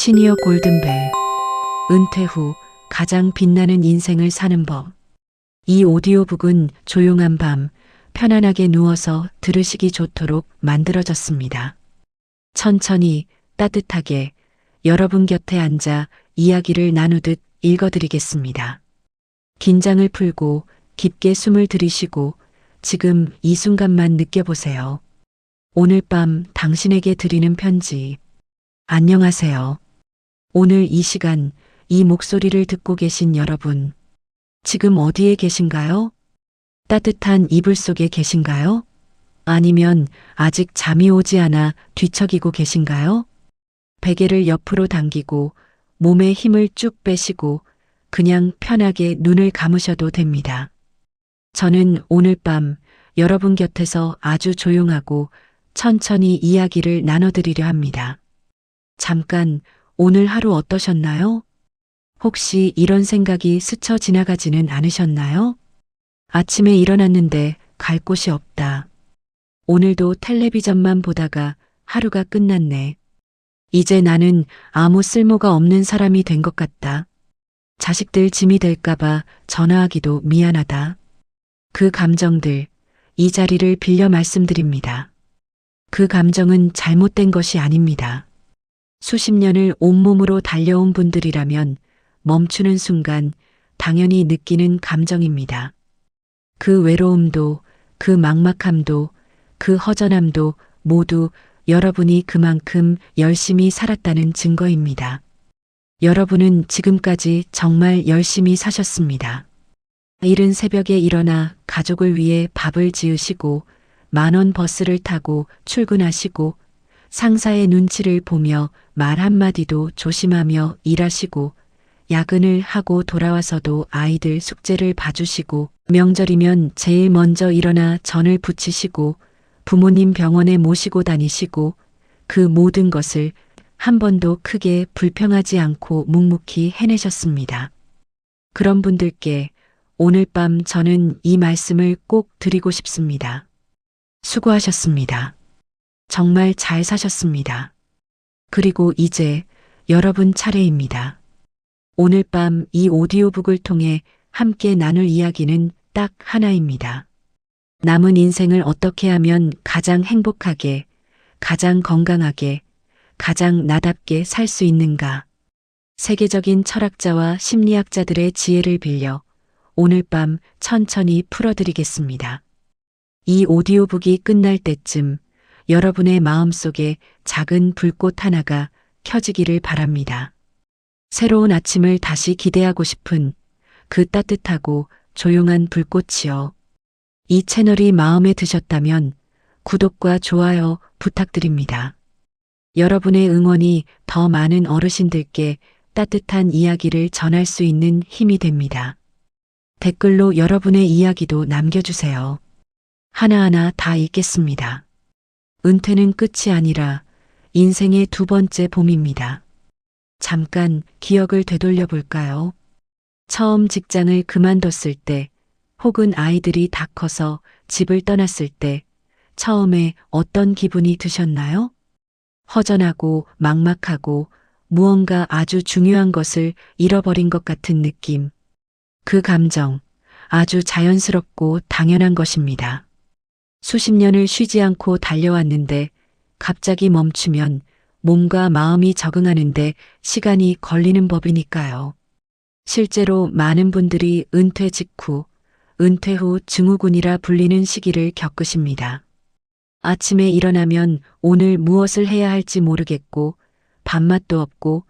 시니어 골든벨. 은퇴 후 가장 빛나는 인생을 사는 법. 이 오디오북은 조용한 밤 편안하게 누워서 들으시기 좋도록 만들어졌습니다. 천천히 따뜻하게 여러분 곁에 앉아 이야기를 나누듯 읽어드리겠습니다. 긴장을 풀고 깊게 숨을 들이쉬고 지금 이 순간만 느껴보세요. 오늘 밤 당신에게 드리는 편지. 안녕하세요. 오늘 이 시간, 이 목소리를 듣고 계신 여러분. 지금 어디에 계신가요? 따뜻한 이불 속에 계신가요? 아니면 아직 잠이 오지 않아 뒤척이고 계신가요? 베개를 옆으로 당기고 몸에 힘을 쭉 빼시고 그냥 편하게 눈을 감으셔도 됩니다. 저는 오늘 밤 여러분 곁에서 아주 조용하고 천천히 이야기를 나눠드리려 합니다. 잠깐, 오늘 하루 어떠셨나요? 혹시 이런 생각이 스쳐 지나가지는 않으셨나요? 아침에 일어났는데 갈 곳이 없다. 오늘도 텔레비전만 보다가 하루가 끝났네. 이제 나는 아무 쓸모가 없는 사람이 된 것 같다. 자식들 짐이 될까봐 전화하기도 미안하다. 그 감정들, 이 자리를 빌려 말씀드립니다. 그 감정은 잘못된 것이 아닙니다. 수십 년을 온몸으로 달려온 분들이라면 멈추는 순간 당연히 느끼는 감정입니다. 그 외로움도, 그 막막함도, 그 허전함도 모두 여러분이 그만큼 열심히 살았다는 증거입니다. 여러분은 지금까지 정말 열심히 사셨습니다. 이른 새벽에 일어나 가족을 위해 밥을 지으시고 10,000원 버스를 타고 출근하시고 상사의 눈치를 보며 말 한마디도 조심하며 일하시고 야근을 하고 돌아와서도 아이들 숙제를 봐주시고 명절이면 제일 먼저 일어나 전을 부치시고 부모님 병원에 모시고 다니시고 그 모든 것을 한 번도 크게 불평하지 않고 묵묵히 해내셨습니다. 그런 분들께 오늘 밤 저는 이 말씀을 꼭 드리고 싶습니다. 수고하셨습니다. 정말 잘 사셨습니다. 그리고 이제 여러분 차례입니다. 오늘 밤 이 오디오북을 통해 함께 나눌 이야기는 딱 하나입니다. 남은 인생을 어떻게 하면 가장 행복하게, 가장 건강하게, 가장 나답게 살 수 있는가? 세계적인 철학자와 심리학자들의 지혜를 빌려 오늘 밤 천천히 풀어드리겠습니다. 이 오디오북이 끝날 때쯤 여러분의 마음속에 작은 불꽃 하나가 켜지기를 바랍니다. 새로운 아침을 다시 기대하고 싶은 그 따뜻하고 조용한 불꽃이요. 이 채널이 마음에 드셨다면 구독과 좋아요 부탁드립니다. 여러분의 응원이 더 많은 어르신들께 따뜻한 이야기를 전할 수 있는 힘이 됩니다. 댓글로 여러분의 이야기도 남겨주세요. 하나하나 다 읽겠습니다. 은퇴는 끝이 아니라 인생의 두 번째 봄입니다. 잠깐 기억을 되돌려 볼까요? 처음 직장을 그만뒀을 때, 혹은 아이들이 다 커서 집을 떠났을 때, 처음에 어떤 기분이 드셨나요? 허전하고 막막하고 무언가 아주 중요한 것을 잃어버린 것 같은 느낌. 그 감정, 아주 자연스럽고 당연한 것입니다. 수십 년을 쉬지 않고 달려왔는데 갑자기 멈추면 몸과 마음이 적응하는데 시간이 걸리는 법이니까요. 실제로 많은 분들이 은퇴 직후, 은퇴 후 증후군이라 불리는 시기를 겪으십니다. 아침에 일어나면 오늘 무엇을 해야 할지 모르겠고 밥맛도 없고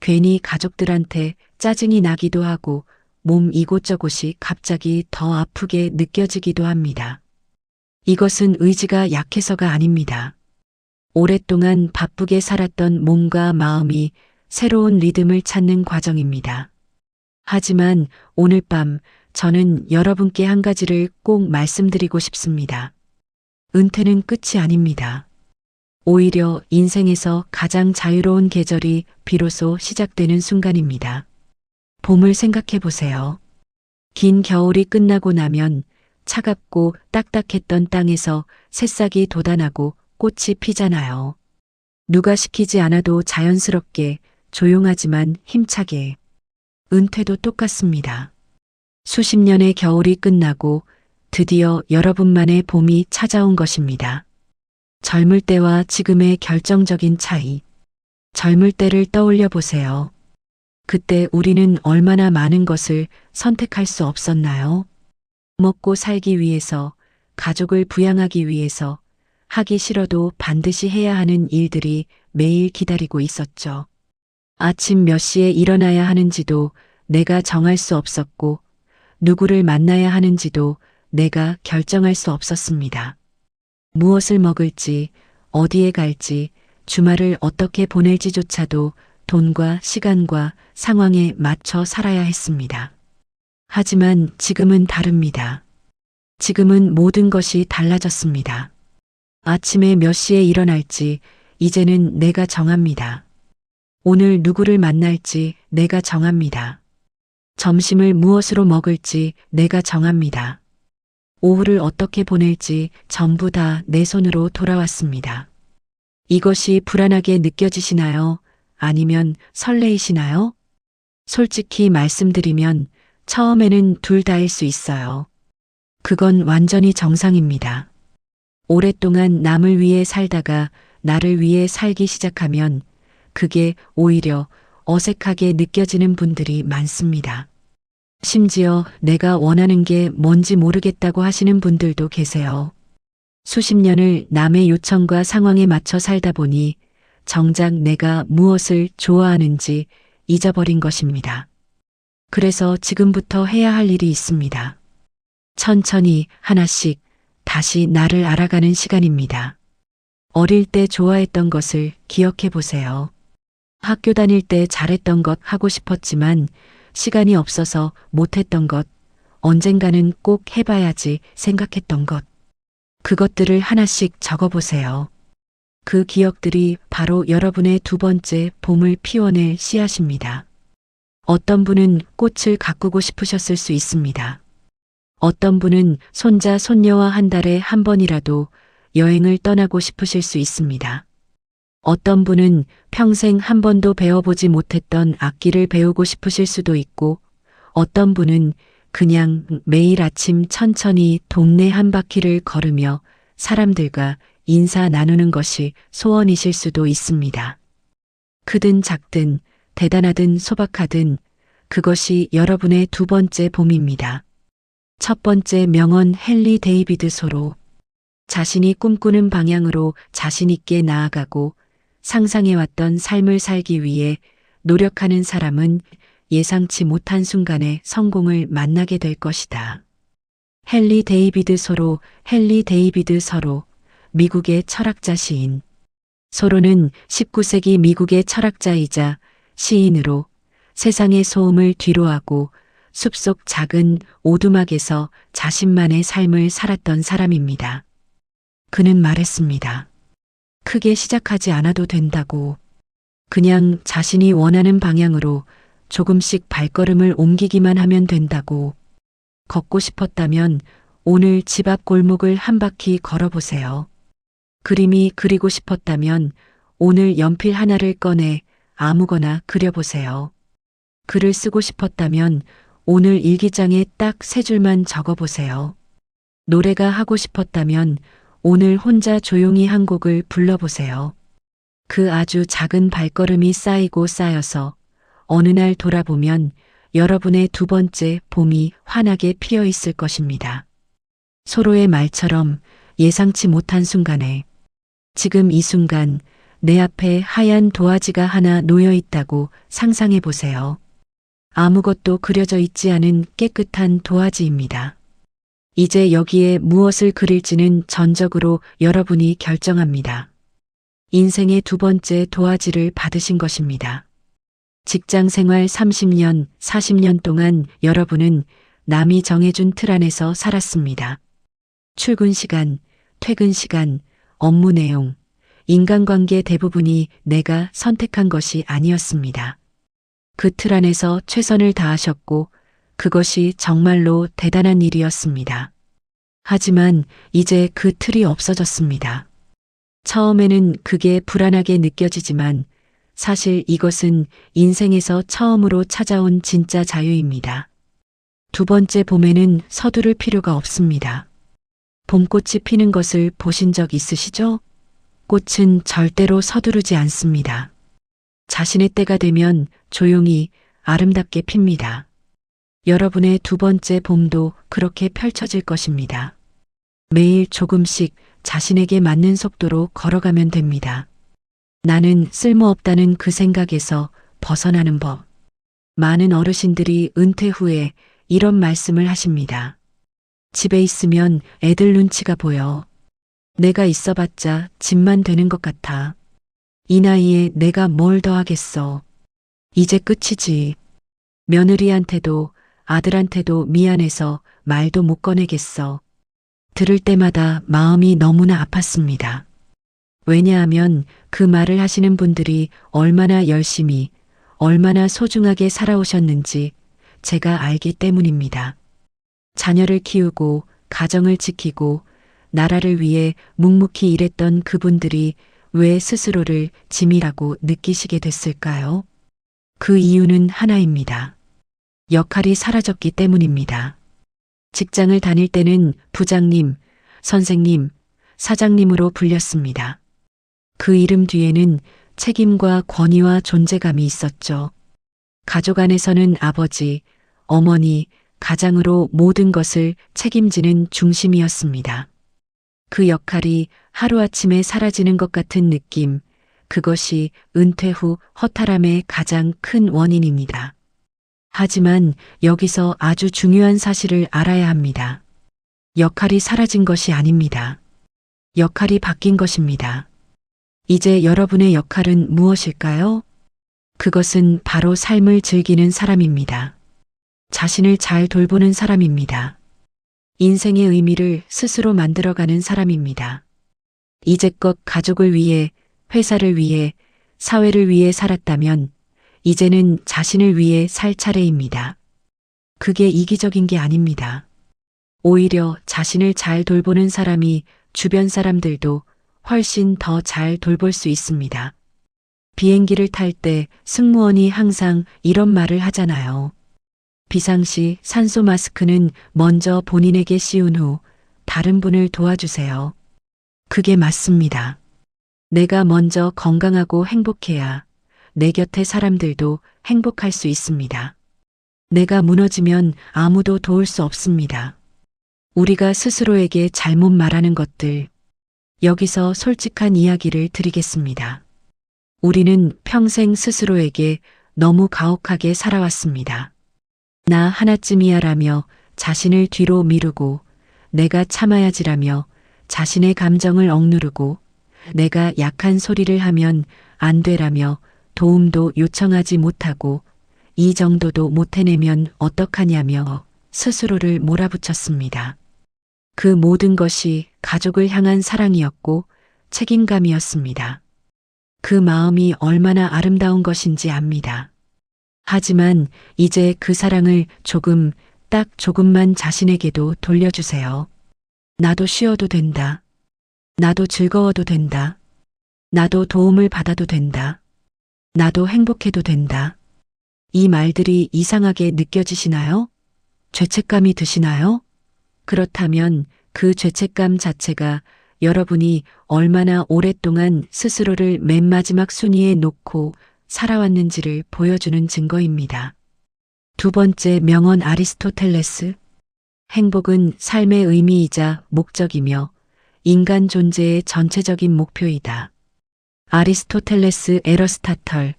괜히 가족들한테 짜증이 나기도 하고 몸 이곳저곳이 갑자기 더 아프게 느껴지기도 합니다. 이것은 의지가 약해서가 아닙니다. 오랫동안 바쁘게 살았던 몸과 마음이 새로운 리듬을 찾는 과정입니다. 하지만 오늘 밤 저는 여러분께 한 가지를 꼭 말씀드리고 싶습니다. 은퇴는 끝이 아닙니다. 오히려 인생에서 가장 자유로운 계절이 비로소 시작되는 순간입니다. 봄을 생각해 보세요. 긴 겨울이 끝나고 나면 차갑고 딱딱했던 땅에서 새싹이 돋아나고 꽃이 피잖아요. 누가 시키지 않아도 자연스럽게 조용하지만 힘차게. 은퇴도 똑같습니다. 수십 년의 겨울이 끝나고 드디어 여러분만의 봄이 찾아온 것입니다. 젊을 때와 지금의 결정적인 차이. 젊을 때를 떠올려 보세요. 그때 우리는 얼마나 많은 것을 선택할 수 없었나요? 먹고 살기 위해서, 가족을 부양하기 위해서, 하기 싫어도 반드시 해야 하는 일들이 매일 기다리고 있었죠. 아침 몇 시에 일어나야 하는지도 내가 정할 수 없었고, 누구를 만나야 하는지도 내가 결정할 수 없었습니다. 무엇을 먹을지, 어디에 갈지, 주말을 어떻게 보낼지조차도 돈과 시간과 상황에 맞춰 살아야 했습니다. 하지만 지금은 다릅니다. 지금은 모든 것이 달라졌습니다. 아침에 몇 시에 일어날지 이제는 내가 정합니다. 오늘 누구를 만날지 내가 정합니다. 점심을 무엇으로 먹을지 내가 정합니다. 오후를 어떻게 보낼지 전부 다 내 손으로 돌아왔습니다. 이것이 불안하게 느껴지시나요? 아니면 설레이시나요? 솔직히 말씀드리면 처음에는 둘 다일 수 있어요. 그건 완전히 정상입니다. 오랫동안 남을 위해 살다가 나를 위해 살기 시작하면 그게 오히려 어색하게 느껴지는 분들이 많습니다. 심지어 내가 원하는 게 뭔지 모르겠다고 하시는 분들도 계세요. 수십 년을 남의 요청과 상황에 맞춰 살다 보니 정작 내가 무엇을 좋아하는지 잊어버린 것입니다. 그래서 지금부터 해야 할 일이 있습니다. 천천히 하나씩 다시 나를 알아가는 시간입니다. 어릴 때 좋아했던 것을 기억해 보세요. 학교 다닐 때 잘했던 것 하고 싶었지만 시간이 없어서 못했던 것, 언젠가는 꼭 해봐야지 생각했던 것. 그것들을 하나씩 적어보세요. 그 기억들이 바로 여러분의 두 번째 봄을 피워낼 씨앗입니다. 어떤 분은 꽃을 가꾸고 싶으셨을 수 있습니다. 어떤 분은 손자, 손녀와 한 달에 한 번이라도 여행을 떠나고 싶으실 수 있습니다. 어떤 분은 평생 한 번도 배워보지 못했던 악기를 배우고 싶으실 수도 있고, 어떤 분은 그냥 매일 아침 천천히 동네 한 바퀴를 걸으며 사람들과 인사 나누는 것이 소원이실 수도 있습니다. 크든 작든 대단하든 소박하든 그것이 여러분의 두 번째 봄입니다. 첫 번째 명언 헨리 데이비드 소로. 자신이 꿈꾸는 방향으로 자신 있게 나아가고 상상해왔던 삶을 살기 위해 노력하는 사람은 예상치 못한 순간에 성공을 만나게 될 것이다. 헨리 데이비드 소로, 헨리 데이비드 서로, 미국의 철학자 시인. 소로는 19세기 미국의 철학자이자 시인으로 세상의 소음을 뒤로하고 숲속 작은 오두막에서 자신만의 삶을 살았던 사람입니다. 그는 말했습니다. 크게 시작하지 않아도 된다고. 그냥 자신이 원하는 방향으로 조금씩 발걸음을 옮기기만 하면 된다고. 걷고 싶었다면 오늘 집 앞 골목을 한 바퀴 걸어보세요. 그림이 그리고 싶었다면 오늘 연필 하나를 꺼내 아무거나 그려보세요. 글을 쓰고 싶었다면 오늘 일기장에 딱 3줄만 적어보세요. 노래가 하고 싶었다면 오늘 혼자 조용히 한 곡을 불러보세요. 그 아주 작은 발걸음이 쌓이고 쌓여서 어느 날 돌아보면 여러분의 두 번째 봄이 환하게 피어 있을 것입니다. 소로의 말처럼 예상치 못한 순간에 지금 이 순간 내 앞에 하얀 도화지가 하나 놓여 있다고 상상해 보세요. 아무것도 그려져 있지 않은 깨끗한 도화지입니다. 이제 여기에 무엇을 그릴지는 전적으로 여러분이 결정합니다. 인생의 두 번째 도화지를 받으신 것입니다. 직장 생활 30년, 40년 동안 여러분은 남이 정해준 틀 안에서 살았습니다. 출근 시간, 퇴근 시간, 업무 내용, 인간관계 대부분이 내가 선택한 것이 아니었습니다. 그 틀 안에서 최선을 다하셨고 그것이 정말로 대단한 일이었습니다. 하지만 이제 그 틀이 없어졌습니다. 처음에는 그게 불안하게 느껴지지만 사실 이것은 인생에서 처음으로 찾아온 진짜 자유입니다. 두 번째 봄에는 서두를 필요가 없습니다. 봄꽃이 피는 것을 보신 적 있으시죠? 꽃은 절대로 서두르지 않습니다. 자신의 때가 되면 조용히 아름답게 핍니다. 여러분의 두 번째 봄도 그렇게 펼쳐질 것입니다. 매일 조금씩 자신에게 맞는 속도로 걸어가면 됩니다. 나는 쓸모없다는 그 생각에서 벗어나는 법. 많은 어르신들이 은퇴 후에 이런 말씀을 하십니다. 집에 있으면 애들 눈치가 보여. 내가 있어봤자 집만 되는 것 같아. 이 나이에 내가 뭘 더 하겠어. 이제 끝이지. 며느리한테도 아들한테도 미안해서 말도 못 꺼내겠어. 들을 때마다 마음이 너무나 아팠습니다. 왜냐하면 그 말을 하시는 분들이 얼마나 열심히, 얼마나 소중하게 살아오셨는지 제가 알기 때문입니다. 자녀를 키우고 가정을 지키고 나라를 위해 묵묵히 일했던 그분들이 왜 스스로를 짐이라고 느끼시게 됐을까요? 그 이유는 하나입니다. 역할이 사라졌기 때문입니다. 직장을 다닐 때는 부장님, 선생님, 사장님으로 불렸습니다. 그 이름 뒤에는 책임과 권위와 존재감이 있었죠. 가족 안에서는 아버지, 어머니, 가장으로 모든 것을 책임지는 중심이었습니다. 그 역할이 하루아침에 사라지는 것 같은 느낌, 그것이 은퇴 후 허탈함의 가장 큰 원인입니다. 하지만 여기서 아주 중요한 사실을 알아야 합니다. 역할이 사라진 것이 아닙니다. 역할이 바뀐 것입니다. 이제 여러분의 역할은 무엇일까요? 그것은 바로 삶을 즐기는 사람입니다. 자신을 잘 돌보는 사람입니다. 인생의 의미를 스스로 만들어가는 사람입니다. 이제껏 가족을 위해, 회사를 위해, 사회를 위해 살았다면 이제는 자신을 위해 살 차례입니다. 그게 이기적인 게 아닙니다. 오히려 자신을 잘 돌보는 사람이 주변 사람들도 훨씬 더 잘 돌볼 수 있습니다. 비행기를 탈 때 승무원이 항상 이런 말을 하잖아요. 비상시 산소 마스크는 먼저 본인에게 씌운 후 다른 분을 도와주세요. 그게 맞습니다. 내가 먼저 건강하고 행복해야 내 곁의 사람들도 행복할 수 있습니다. 내가 무너지면 아무도 도울 수 없습니다. 우리가 스스로에게 잘못 말하는 것들, 여기서 솔직한 이야기를 드리겠습니다. 우리는 평생 스스로에게 너무 가혹하게 살아왔습니다. 나 하나쯤이야라며 자신을 뒤로 미루고, 내가 참아야지라며 자신의 감정을 억누르고, 내가 약한 소리를 하면 안 되라며 도움도 요청하지 못하고 이 정도도 못 해내면 어떡하냐며 스스로를 몰아붙였습니다. 그 모든 것이 가족을 향한 사랑이었고 책임감이었습니다. 그 마음이 얼마나 아름다운 것인지 압니다. 하지만 이제 그 사랑을 조금, 딱 조금만 자신에게도 돌려주세요. 나도 쉬어도 된다. 나도 즐거워도 된다. 나도 도움을 받아도 된다. 나도 행복해도 된다. 이 말들이 이상하게 느껴지시나요? 죄책감이 드시나요? 그렇다면 그 죄책감 자체가 여러분이 얼마나 오랫동안 스스로를 맨 마지막 순위에 놓고 살아왔는지를 보여주는 증거입니다. 두 번째 명언 아리스토텔레스. 행복은 삶의 의미이자 목적이며 인간 존재의 전체적인 목표이다. 아리스토텔레스 에러스타털,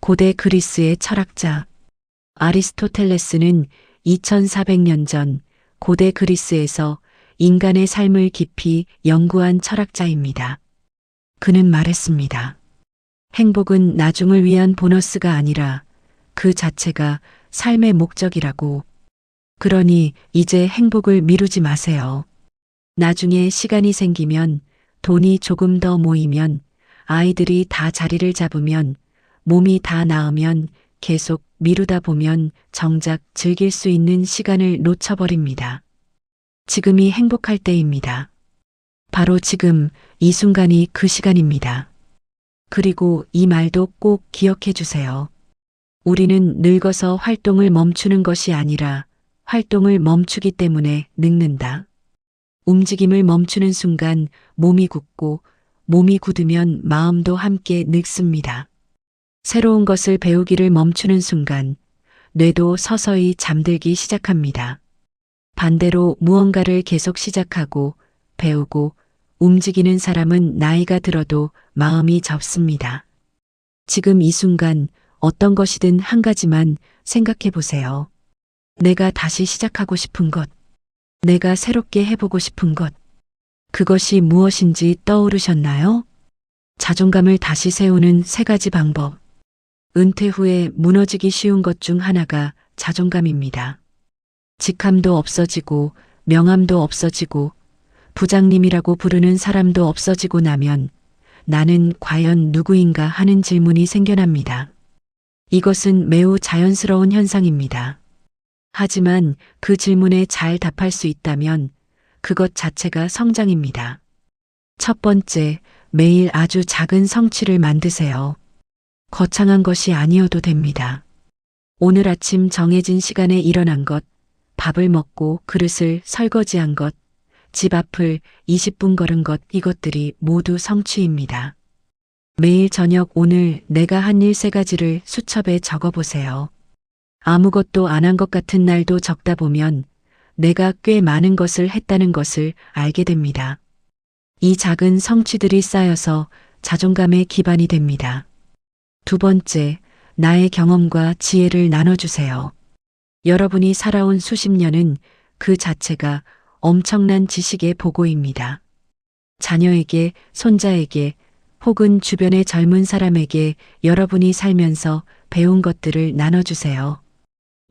고대 그리스의 철학자. 아리스토텔레스는 2400년 전 고대 그리스에서 인간의 삶을 깊이 연구한 철학자입니다. 그는 말했습니다. 행복은 나중을 위한 보너스가 아니라 그 자체가 삶의 목적이라고. 그러니 이제 행복을 미루지 마세요. 나중에 시간이 생기면, 돈이 조금 더 모이면, 아이들이 다 자리를 잡으면, 몸이 다 나으면 계속 미루다 보면 정작 즐길 수 있는 시간을 놓쳐버립니다. 지금이 행복할 때입니다. 바로 지금 이 순간이 그 시간입니다. 그리고 이 말도 꼭 기억해 주세요. 우리는 늙어서 활동을 멈추는 것이 아니라 활동을 멈추기 때문에 늙는다. 움직임을 멈추는 순간 몸이 굳고 몸이 굳으면 마음도 함께 늙습니다. 새로운 것을 배우기를 멈추는 순간 뇌도 서서히 잠들기 시작합니다. 반대로 무언가를 계속 시작하고 배우고 움직이는 사람은 나이가 들어도 마음이 접습니다. 지금 이 순간 어떤 것이든 한 가지만 생각해 보세요. 내가 다시 시작하고 싶은 것, 내가 새롭게 해보고 싶은 것, 그것이 무엇인지 떠오르셨나요? 자존감을 다시 세우는 3가지 방법. 은퇴 후에 무너지기 쉬운 것 중 하나가 자존감입니다. 직함도 없어지고 명함도 없어지고 부장님이라고 부르는 사람도 없어지고 나면 나는 과연 누구인가 하는 질문이 생겨납니다. 이것은 매우 자연스러운 현상입니다. 하지만 그 질문에 잘 답할 수 있다면 그것 자체가 성장입니다. 첫 번째, 매일 아주 작은 성취를 만드세요. 거창한 것이 아니어도 됩니다. 오늘 아침 정해진 시간에 일어난 것, 밥을 먹고 그릇을 설거지한 것, 집 앞을 20분 걸은 것, 이것들이 모두 성취입니다. 매일 저녁 오늘 내가 한 일 3가지를 수첩에 적어보세요. 아무것도 안 한 것 같은 날도 적다 보면 내가 꽤 많은 것을 했다는 것을 알게 됩니다. 이 작은 성취들이 쌓여서 자존감의 기반이 됩니다. 두 번째, 나의 경험과 지혜를 나눠주세요. 여러분이 살아온 수십 년은 그 자체가 엄청난 지식의 보고입니다. 자녀에게, 손자에게, 혹은 주변의 젊은 사람에게 여러분이 살면서 배운 것들을 나눠주세요.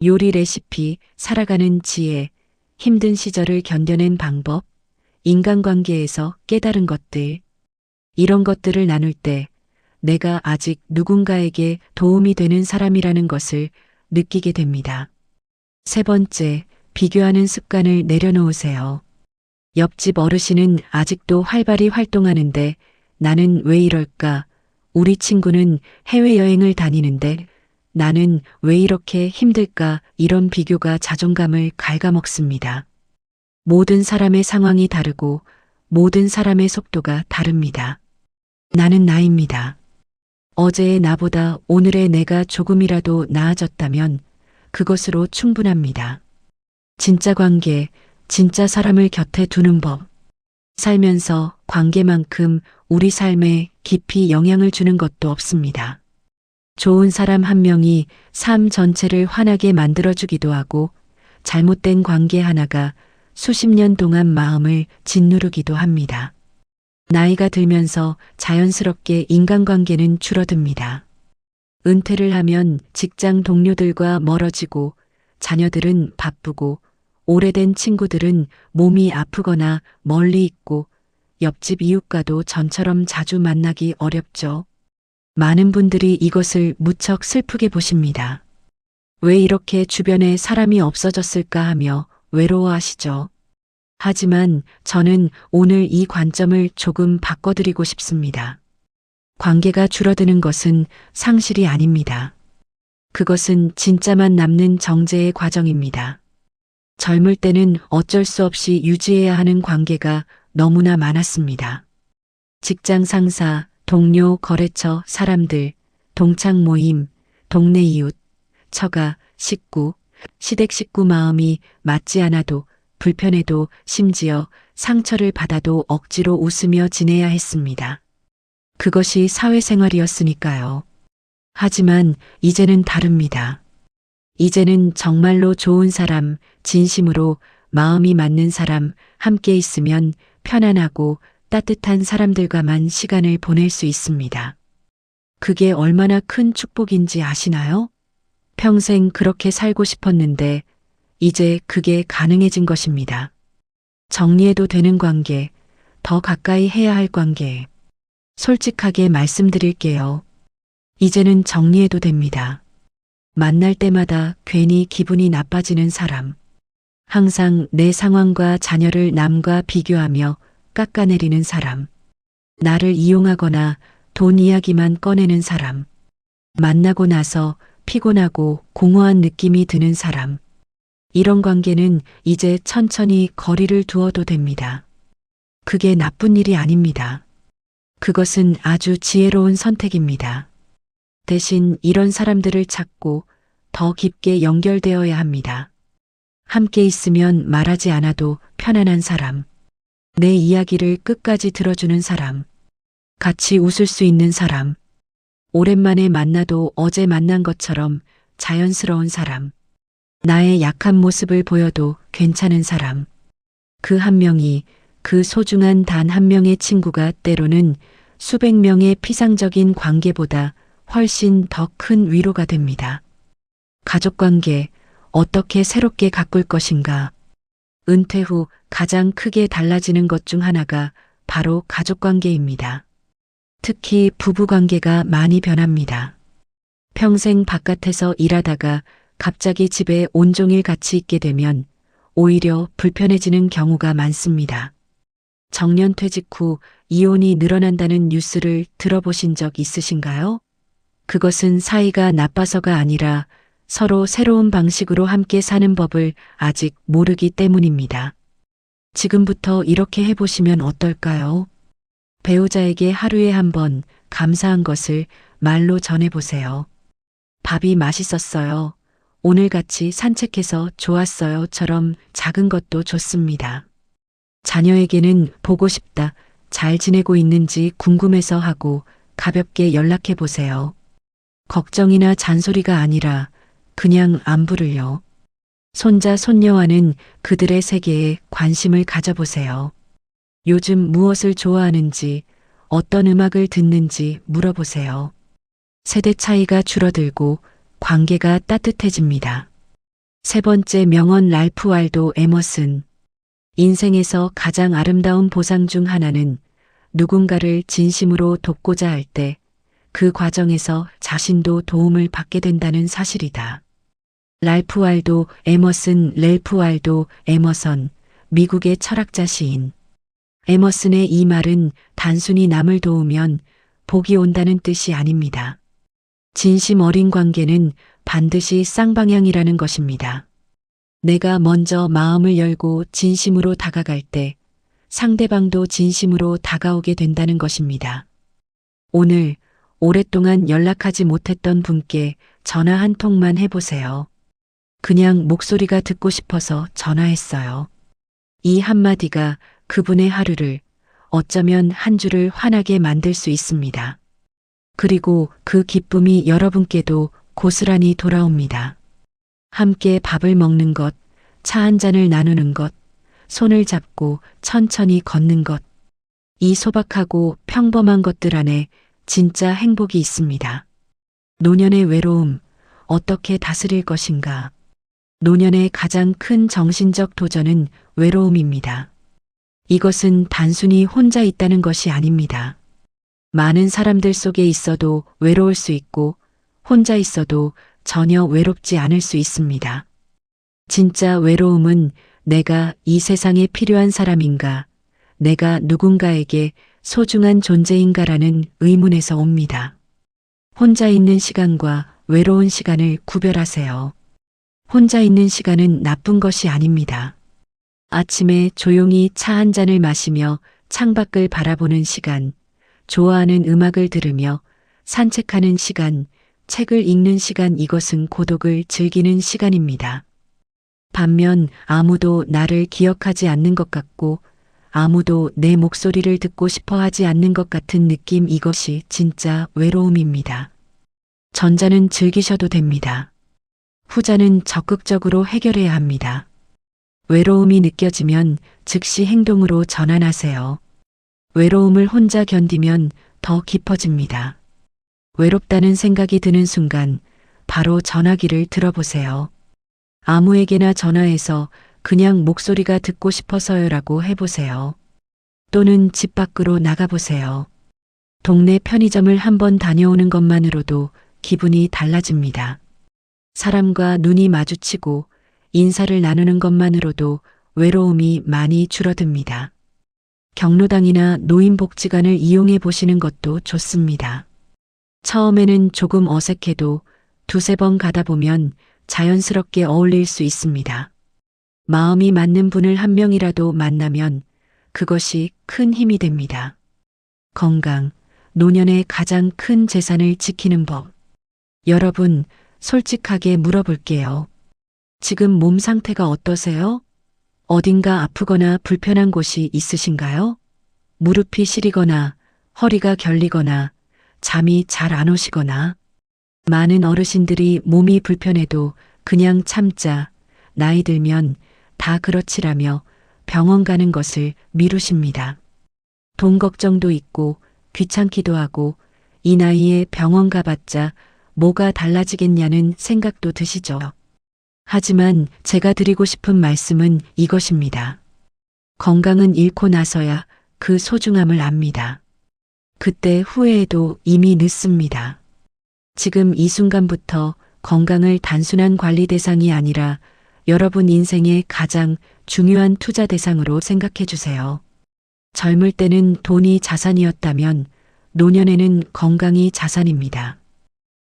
요리 레시피, 살아가는 지혜, 힘든 시절을 견뎌낸 방법, 인간관계에서 깨달은 것들, 이런 것들을 나눌 때 내가 아직 누군가에게 도움이 되는 사람이라는 것을 느끼게 됩니다. 세 번째, 비교하는 습관을 내려놓으세요. 옆집 어르신은 아직도 활발히 활동하는데 나는 왜 이럴까? 우리 친구는 해외여행을 다니는데 나는 왜 이렇게 힘들까? 이런 비교가 자존감을 갉아먹습니다. 모든 사람의 상황이 다르고 모든 사람의 속도가 다릅니다. 나는 나입니다. 어제의 나보다 오늘의 내가 조금이라도 나아졌다면 그것으로 충분합니다. 진짜 관계, 진짜 사람을 곁에 두는 법. 살면서 관계만큼 우리 삶에 깊이 영향을 주는 것도 없습니다. 좋은 사람 한 명이 삶 전체를 환하게 만들어주기도 하고 잘못된 관계 하나가 수십 년 동안 마음을 짓누르기도 합니다. 나이가 들면서 자연스럽게 인간관계는 줄어듭니다. 은퇴를 하면 직장 동료들과 멀어지고 자녀들은 바쁘고 오래된 친구들은 몸이 아프거나 멀리 있고 옆집 이웃과도 전처럼 자주 만나기 어렵죠. 많은 분들이 이것을 무척 슬프게 보십니다. 왜 이렇게 주변에 사람이 없어졌을까 하며 외로워하시죠. 하지만 저는 오늘 이 관점을 조금 바꿔드리고 싶습니다. 관계가 줄어드는 것은 상실이 아닙니다. 그것은 진짜만 남는 정제의 과정입니다. 젊을 때는 어쩔 수 없이 유지해야 하는 관계가 너무나 많았습니다. 직장 상사, 동료, 거래처, 사람들, 동창 모임, 동네 이웃, 처가, 식구, 시댁 식구 마음이 맞지 않아도 불편해도 심지어 상처를 받아도 억지로 웃으며 지내야 했습니다. 그것이 사회생활이었으니까요. 하지만 이제는 다릅니다. 이제는 정말로 좋은 사람, 진심으로 마음이 맞는 사람, 함께 있으면 편안하고 따뜻한 사람들과만 시간을 보낼 수 있습니다. 그게 얼마나 큰 축복인지 아시나요? 평생 그렇게 살고 싶었는데 이제 그게 가능해진 것입니다. 정리해도 되는 관계, 더 가까이 해야 할 관계. 솔직하게 말씀드릴게요. 이제는 정리해도 됩니다. 만날 때마다 괜히 기분이 나빠지는 사람. 항상 내 상황과 자녀를 남과 비교하며 깎아내리는 사람. 나를 이용하거나 돈 이야기만 꺼내는 사람. 만나고 나서 피곤하고 공허한 느낌이 드는 사람. 이런 관계는 이제 천천히 거리를 두어도 됩니다. 그게 나쁜 일이 아닙니다. 그것은 아주 지혜로운 선택입니다. 대신 이런 사람들을 찾고 더 깊게 연결되어야 합니다. 함께 있으면 말하지 않아도 편안한 사람. 내 이야기를 끝까지 들어주는 사람. 같이 웃을 수 있는 사람. 오랜만에 만나도 어제 만난 것처럼 자연스러운 사람. 나의 약한 모습을 보여도 괜찮은 사람. 그 한 명이, 그 소중한 단 한 명의 친구가 때로는 수백 명의 피상적인 관계보다 훨씬 더 큰 위로가 됩니다. 가족관계, 어떻게 새롭게 가꿀 것인가? 은퇴 후 가장 크게 달라지는 것 중 하나가 바로 가족관계입니다. 특히 부부관계가 많이 변합니다. 평생 바깥에서 일하다가 갑자기 집에 온종일 같이 있게 되면 오히려 불편해지는 경우가 많습니다. 정년퇴직 후 이혼이 늘어난다는 뉴스를 들어보신 적 있으신가요? 그것은 사이가 나빠서가 아니라 서로 새로운 방식으로 함께 사는 법을 아직 모르기 때문입니다. 지금부터 이렇게 해보시면 어떨까요? 배우자에게 하루에 한 번 감사한 것을 말로 전해보세요. 밥이 맛있었어요. 오늘 같이 산책해서 좋았어요.처럼 작은 것도 좋습니다. 자녀에게는 보고 싶다, 잘 지내고 있는지 궁금해서 하고 가볍게 연락해 보세요. 걱정이나 잔소리가 아니라 그냥 안부를요. 손자, 손녀와는 그들의 세계에 관심을 가져보세요. 요즘 무엇을 좋아하는지, 어떤 음악을 듣는지 물어보세요. 세대 차이가 줄어들고 관계가 따뜻해집니다. 세 번째 명언 랄프 waldo 에머슨. 인생에서 가장 아름다운 보상 중 하나는 누군가를 진심으로 돕고자 할 때 그 과정에서 자신도 도움을 받게 된다는 사실이다. 랄프 waldo 에머슨, 랠프 waldo 에머선, 미국의 철학자 시인. 에머슨의 이 말은 단순히 남을 도우면 복이 온다는 뜻이 아닙니다. 진심 어린 관계는 반드시 쌍방향이라는 것입니다. 내가 먼저 마음을 열고 진심으로 다가갈 때 상대방도 진심으로 다가오게 된다는 것입니다. 오늘 오랫동안 연락하지 못했던 분께 전화 한 통만 해보세요. 그냥 목소리가 듣고 싶어서 전화했어요. 이 한마디가 그분의 하루를, 어쩌면 한 주를 환하게 만들 수 있습니다. 그리고 그 기쁨이 여러분께도 고스란히 돌아옵니다. 함께 밥을 먹는 것, 차 한 잔을 나누는 것, 손을 잡고 천천히 걷는 것. 이 소박하고 평범한 것들 안에 진짜 행복이 있습니다. 노년의 외로움, 어떻게 다스릴 것인가? 노년의 가장 큰 정신적 도전은 외로움입니다. 이것은 단순히 혼자 있다는 것이 아닙니다. 많은 사람들 속에 있어도 외로울 수 있고 혼자 있어도 전혀 외롭지 않을 수 있습니다. 진짜 외로움은 내가 이 세상에 필요한 사람인가, 내가 누군가에게 소중한 존재인가라는 의문에서 옵니다. 혼자 있는 시간과 외로운 시간을 구별하세요. 혼자 있는 시간은 나쁜 것이 아닙니다. 아침에 조용히 차 한 잔을 마시며 창밖을 바라보는 시간, 좋아하는 음악을 들으며 산책하는 시간, 책을 읽는 시간, 이것은 고독을 즐기는 시간입니다. 반면 아무도 나를 기억하지 않는 것 같고 아무도 내 목소리를 듣고 싶어 하지 않는 것 같은 느낌, 이것이 진짜 외로움입니다. 전자는 즐기셔도 됩니다. 후자는 적극적으로 해결해야 합니다. 외로움이 느껴지면 즉시 행동으로 전환하세요. 외로움을 혼자 견디면 더 깊어집니다. 외롭다는 생각이 드는 순간 바로 전화기를 들어보세요. 아무에게나 전화해서 그냥 목소리가 듣고 싶어서요라고 해보세요. 또는 집 밖으로 나가보세요. 동네 편의점을 한번 다녀오는 것만으로도 기분이 달라집니다. 사람과 눈이 마주치고 인사를 나누는 것만으로도 외로움이 많이 줄어듭니다. 경로당이나 노인복지관을 이용해 보시는 것도 좋습니다. 처음에는 조금 어색해도 두세 번 가다 보면 자연스럽게 어울릴 수 있습니다. 마음이 맞는 분을 한 명이라도 만나면 그것이 큰 힘이 됩니다. 건강, 노년의 가장 큰 재산을 지키는 법. 여러분, 솔직하게 물어볼게요. 지금 몸 상태가 어떠세요? 어딘가 아프거나 불편한 곳이 있으신가요? 무릎이 시리거나 허리가 결리거나 잠이 잘 안 오시거나. 많은 어르신들이 몸이 불편해도 그냥 참자, 나이 들면 다 그렇지라며 병원 가는 것을 미루십니다. 돈 걱정도 있고 귀찮기도 하고 이 나이에 병원 가봤자 뭐가 달라지겠냐는 생각도 드시죠. 하지만 제가 드리고 싶은 말씀은 이것입니다. 건강은 잃고 나서야 그 소중함을 압니다. 그때 후회해도 이미 늦습니다. 지금 이 순간부터 건강을 단순한 관리 대상이 아니라 여러분 인생의 가장 중요한 투자 대상으로 생각해 주세요. 젊을 때는 돈이 자산이었다면 노년에는 건강이 자산입니다.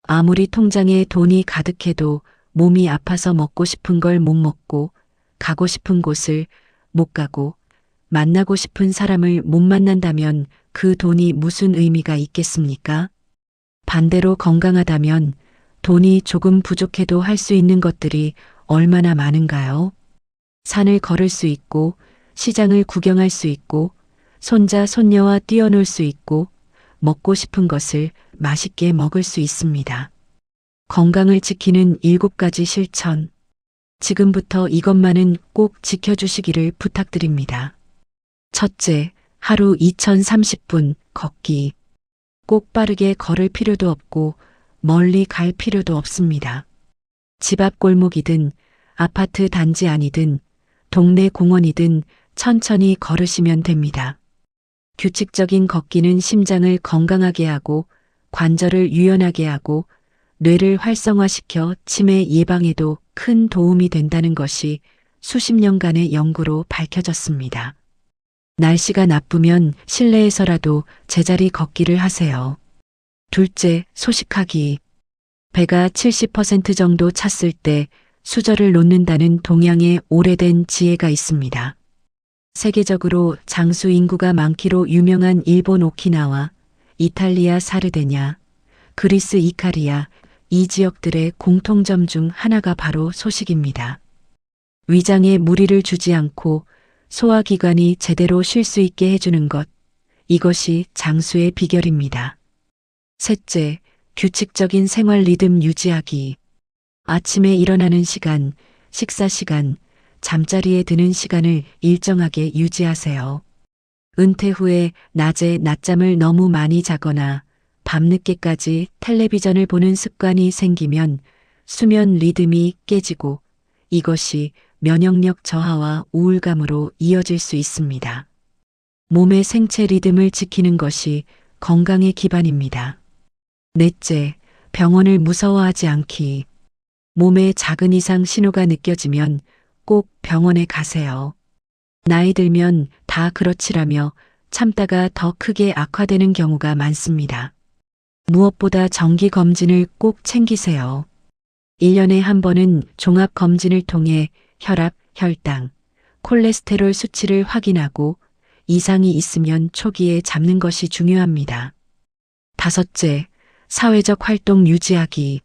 아무리 통장에 돈이 가득해도 몸이 아파서 먹고 싶은 걸 못 먹고 가고 싶은 곳을 못 가고 만나고 싶은 사람을 못 만난다면 그 돈이 무슨 의미가 있겠습니까? 반대로 건강하다면 돈이 조금 부족해도 할 수 있는 것들이 얼마나 많은가요? 산을 걸을 수 있고 시장을 구경할 수 있고 손자 손녀와 뛰어놀 수 있고 먹고 싶은 것을 맛있게 먹을 수 있습니다. 건강을 지키는 7가지 실천. 지금부터 이것만은 꼭 지켜주시기를 부탁드립니다. 첫째, 하루 2030분 걷기. 꼭 빠르게 걸을 필요도 없고 멀리 갈 필요도 없습니다. 집 앞 골목이든 아파트 단지 안이든 동네 공원이든 천천히 걸으시면 됩니다. 규칙적인 걷기는 심장을 건강하게 하고 관절을 유연하게 하고 뇌를 활성화시켜 치매 예방에도 큰 도움이 된다는 것이 수십 년간의 연구로 밝혀졌습니다. 날씨가 나쁘면 실내에서라도 제자리 걷기를 하세요. 둘째, 소식하기. 배가 70% 정도 찼을 때 수저를 놓는다는 동양의 오래된 지혜가 있습니다. 세계적으로 장수 인구가 많기로 유명한 일본 오키나와, 이탈리아 사르데냐, 그리스 이카리아, 이 지역들의 공통점 중 하나가 바로 소식입니다. 위장에 무리를 주지 않고 소화기관이 제대로 쉴 수 있게 해주는 것, 이것이 장수의 비결입니다. 셋째, 규칙적인 생활 리듬 유지하기. 아침에 일어나는 시간, 식사 시간, 잠자리에 드는 시간을 일정하게 유지하세요. 은퇴 후에 낮에 낮잠을 너무 많이 자거나 밤늦게까지 텔레비전을 보는 습관이 생기면 수면 리듬이 깨지고 이것이 면역력 저하와 우울감으로 이어질 수 있습니다. 몸의 생체 리듬을 지키는 것이 건강의 기반입니다. 넷째, 병원을 무서워하지 않기. 몸에 작은 이상 신호가 느껴지면 꼭 병원에 가세요. 나이 들면 다 그렇지라며 참다가 더 크게 악화되는 경우가 많습니다. 무엇보다 정기 검진을 꼭 챙기세요. 1년에 한 번은 종합 검진을 통해 혈압, 혈당, 콜레스테롤 수치를 확인하고 이상이 있으면 초기에 잡는 것이 중요합니다. 다섯째, 사회적 활동 유지하기.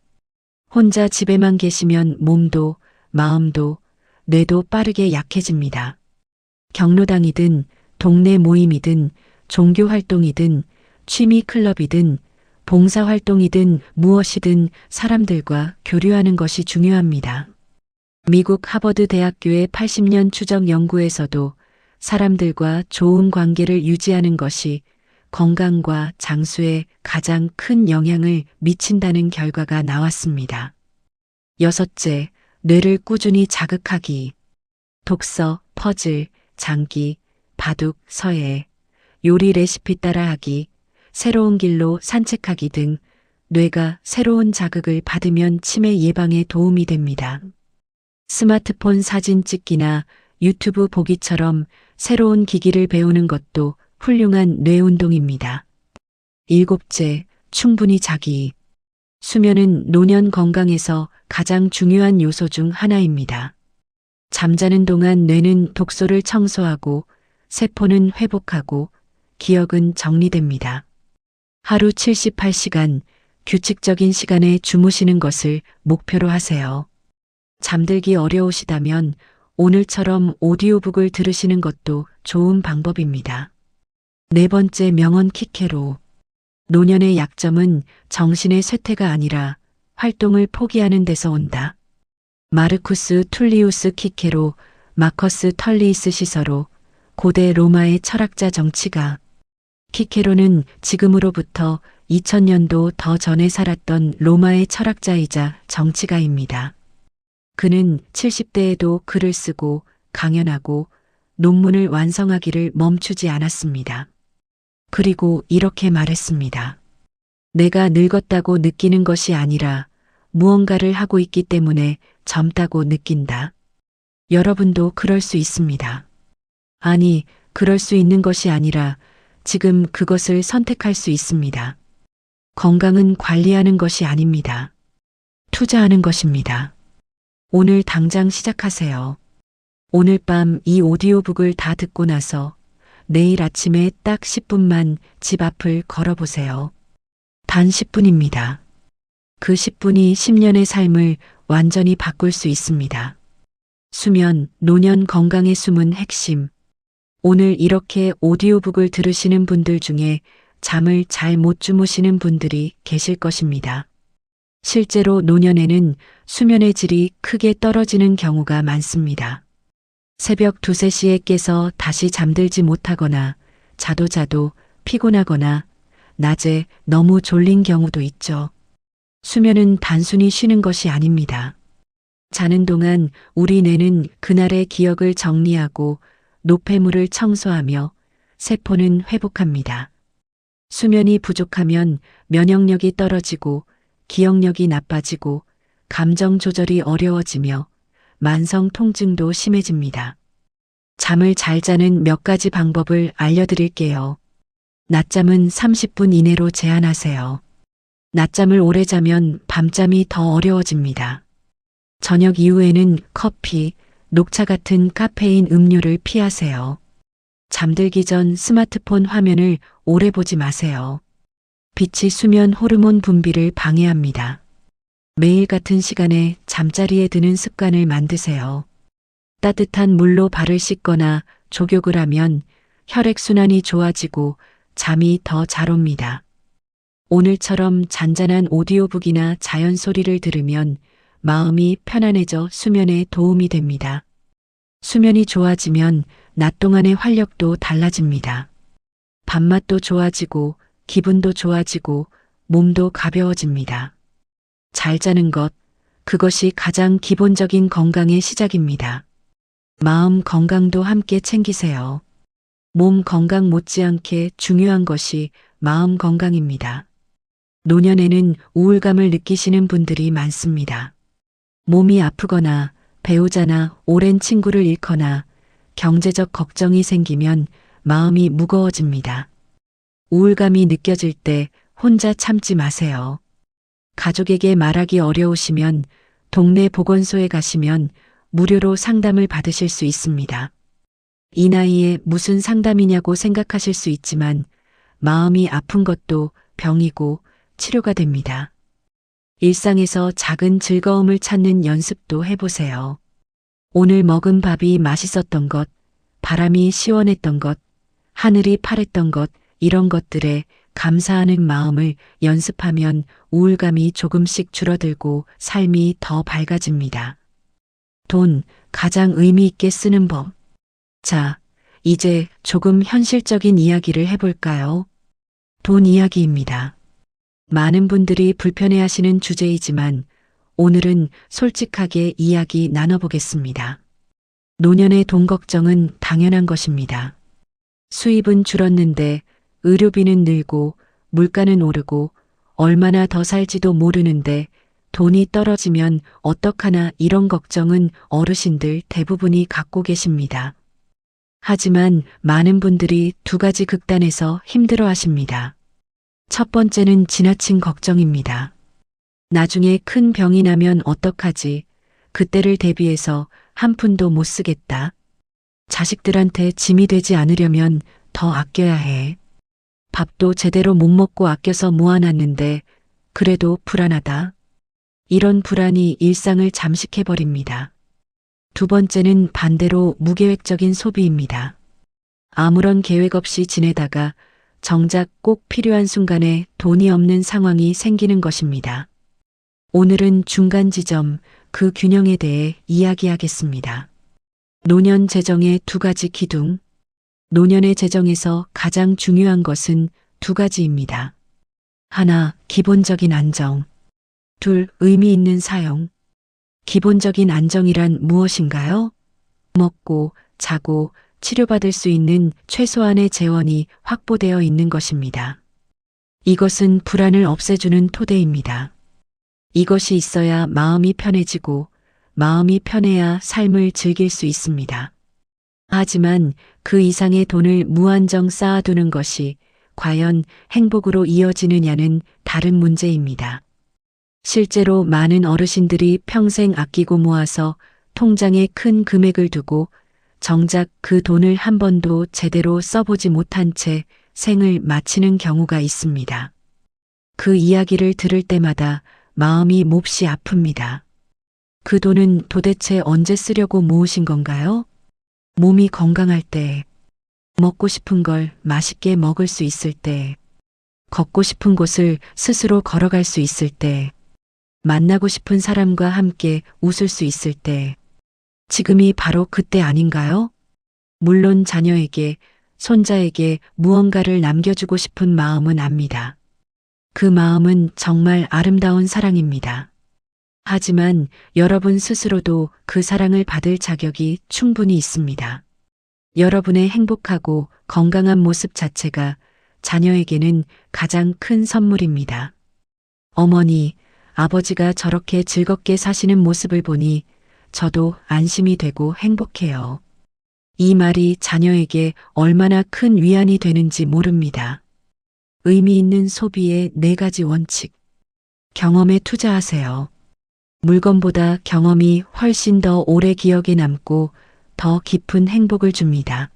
혼자 집에만 계시면 몸도 마음도 뇌도 빠르게 약해집니다. 경로당이든 동네 모임이든 종교 활동이든 취미 클럽이든 봉사 활동이든 무엇이든 사람들과 교류하는 것이 중요합니다. 미국 하버드 대학교의 80년 추적 연구에서도 사람들과 좋은 관계를 유지하는 것이 건강과 장수에 가장 큰 영향을 미친다는 결과가 나왔습니다. 여섯째, 뇌를 꾸준히 자극하기. 독서, 퍼즐, 장기, 바둑, 서예, 요리 레시피 따라하기, 새로운 길로 산책하기 등 뇌가 새로운 자극을 받으면 치매 예방에 도움이 됩니다. 스마트폰 사진 찍기나 유튜브 보기처럼 새로운 기기를 배우는 것도 훌륭한 뇌 운동입니다. 일곱째, 충분히 자기. 수면은 노년 건강에서 가장 중요한 요소 중 하나입니다. 잠자는 동안 뇌는 독소를 청소하고 세포는 회복하고 기억은 정리됩니다. 하루 78시간, 규칙적인 시간에 주무시는 것을 목표로 하세요. 잠들기 어려우시다면 오늘처럼 오디오북을 들으시는 것도 좋은 방법입니다. 네 번째, 명언 키케로. 노년의 약점은 정신의 쇠퇴가 아니라 활동을 포기하는 데서 온다. 마르쿠스 툴리우스 키케로, 마커스 털리이스 시서로, 고대 로마의 철학자 정치가. 키케로는 지금으로부터 2000년도 더 전에 살았던 로마의 철학자이자 정치가입니다. 그는 70대에도 글을 쓰고 강연하고 논문을 완성하기를 멈추지 않았습니다. 그리고 이렇게 말했습니다. 내가 늙었다고 느끼는 것이 아니라 무언가를 하고 있기 때문에 젊다고 느낀다. 여러분도 그럴 수 있습니다. 아니, 그럴 수 있는 것이 아니라 지금 그것을 선택할 수 있습니다. 건강은 관리하는 것이 아닙니다. 투자하는 것입니다. 오늘 당장 시작하세요. 오늘 밤 이 오디오북을 다 듣고 나서 내일 아침에 딱 10분만 집 앞을 걸어보세요. 단 10분입니다. 그 10분이 10년의 삶을 완전히 바꿀 수 있습니다. 수면, 노년 건강의 숨은 핵심. 오늘 이렇게 오디오북을 들으시는 분들 중에 잠을 잘 못 주무시는 분들이 계실 것입니다. 실제로 노년에는 수면의 질이 크게 떨어지는 경우가 많습니다. 새벽 2, 3시에 깨서 다시 잠들지 못하거나 자도 피곤하거나 낮에 너무 졸린 경우도 있죠. 수면은 단순히 쉬는 것이 아닙니다. 자는 동안 우리 뇌는 그날의 기억을 정리하고 노폐물을 청소하며 세포는 회복합니다. 수면이 부족하면 면역력이 떨어지고 기억력이 나빠지고 감정 조절이 어려워지며 만성 통증도 심해집니다. 잠을 잘 자는 몇 가지 방법을 알려드릴게요. 낮잠은 30분 이내로 제한하세요. 낮잠을 오래 자면 밤잠이 더 어려워집니다. 저녁 이후에는 커피, 녹차 같은 카페인 음료를 피하세요. 잠들기 전 스마트폰 화면을 오래 보지 마세요. 빛이 수면 호르몬 분비를 방해합니다. 매일 같은 시간에 잠자리에 드는 습관을 만드세요. 따뜻한 물로 발을 씻거나 족욕을 하면 혈액순환이 좋아지고 잠이 더 잘 옵니다. 오늘처럼 잔잔한 오디오북이나 자연 소리를 들으면 마음이 편안해져 수면에 도움이 됩니다. 수면이 좋아지면 낮 동안의 활력도 달라집니다. 밥맛도 좋아지고 기분도 좋아지고 몸도 가벼워집니다. 잘 자는 것, 그것이 가장 기본적인 건강의 시작입니다. 마음 건강도 함께 챙기세요. 몸 건강 못지않게 중요한 것이 마음 건강입니다. 노년에는 우울감을 느끼시는 분들이 많습니다. 몸이 아프거나 배우자나 오랜 친구를 잃거나 경제적 걱정이 생기면 마음이 무거워집니다. 우울감이 느껴질 때 혼자 참지 마세요. 가족에게 말하기 어려우시면 동네 보건소에 가시면 무료로 상담을 받으실 수 있습니다. 이 나이에 무슨 상담이냐고 생각하실 수 있지만 마음이 아픈 것도 병이고 치료가 됩니다. 일상에서 작은 즐거움을 찾는 연습도 해보세요. 오늘 먹은 밥이 맛있었던 것, 바람이 시원했던 것, 하늘이 파랬던 것, 이런 것들에 감사하는 마음을 연습하면 우울감이 조금씩 줄어들고 삶이 더 밝아집니다. 돈, 가장 의미 있게 쓰는 법. 자, 이제 조금 현실적인 이야기를 해볼까요? 돈 이야기입니다. 많은 분들이 불편해하시는 주제이지만 오늘은 솔직하게 이야기 나눠보겠습니다. 노년의 돈 걱정은 당연한 것입니다. 수입은 줄었는데 의료비는 늘고 물가는 오르고 얼마나 더 살지도 모르는데 돈이 떨어지면 어떡하나, 이런 걱정은 어르신들 대부분이 갖고 계십니다. 하지만 많은 분들이 두 가지 극단에서 힘들어 하십니다. 첫 번째는 지나친 걱정입니다. 나중에 큰 병이 나면 어떡하지? 그때를 대비해서 한 푼도 못 쓰겠다. 자식들한테 짐이 되지 않으려면 더 아껴야 해. 밥도 제대로 못 먹고 아껴서 모아놨는데 그래도 불안하다. 이런 불안이 일상을 잠식해버립니다. 두 번째는 반대로 무계획적인 소비입니다. 아무런 계획 없이 지내다가 정작 꼭 필요한 순간에 돈이 없는 상황이 생기는 것입니다. 오늘은 중간 지점, 그 균형에 대해 이야기하겠습니다. 노년 재정의 두 가지 기둥. 노년의 재정에서 가장 중요한 것은 두 가지입니다. 하나, 기본적인 안정. 둘, 의미 있는 사용. 기본적인 안정이란 무엇인가요? 먹고, 자고, 치료받을 수 있는 최소한의 재원이 확보되어 있는 것입니다. 이것은 불안을 없애주는 토대입니다. 이것이 있어야 마음이 편해지고 마음이 편해야 삶을 즐길 수 있습니다. 하지만 그 이상의 돈을 무한정 쌓아두는 것이 과연 행복으로 이어지느냐는 다른 문제입니다. 실제로 많은 어르신들이 평생 아끼고 모아서 통장에 큰 금액을 두고 정작 그 돈을 한 번도 제대로 써보지 못한 채 생을 마치는 경우가 있습니다. 그 이야기를 들을 때마다 마음이 몹시 아픕니다. 그 돈은 도대체 언제 쓰려고 모으신 건가요? 몸이 건강할 때, 먹고 싶은 걸 맛있게 먹을 수 있을 때, 걷고 싶은 곳을 스스로 걸어갈 수 있을 때, 만나고 싶은 사람과 함께 웃을 수 있을 때, 지금이 바로 그때 아닌가요? 물론 자녀에게, 손자에게 무언가를 남겨주고 싶은 마음은 압니다. 그 마음은 정말 아름다운 사랑입니다. 하지만 여러분 스스로도 그 사랑을 받을 자격이 충분히 있습니다. 여러분의 행복하고 건강한 모습 자체가 자녀에게는 가장 큰 선물입니다. 어머니, 아버지가 저렇게 즐겁게 사시는 모습을 보니 저도 안심이 되고 행복해요. 이 말이 자녀에게 얼마나 큰 위안이 되는지 모릅니다. 의미 있는 소비의 4가지 원칙. 경험에 투자하세요. 물건보다 경험이 훨씬 더 오래 기억에 남고 더 깊은 행복을 줍니다.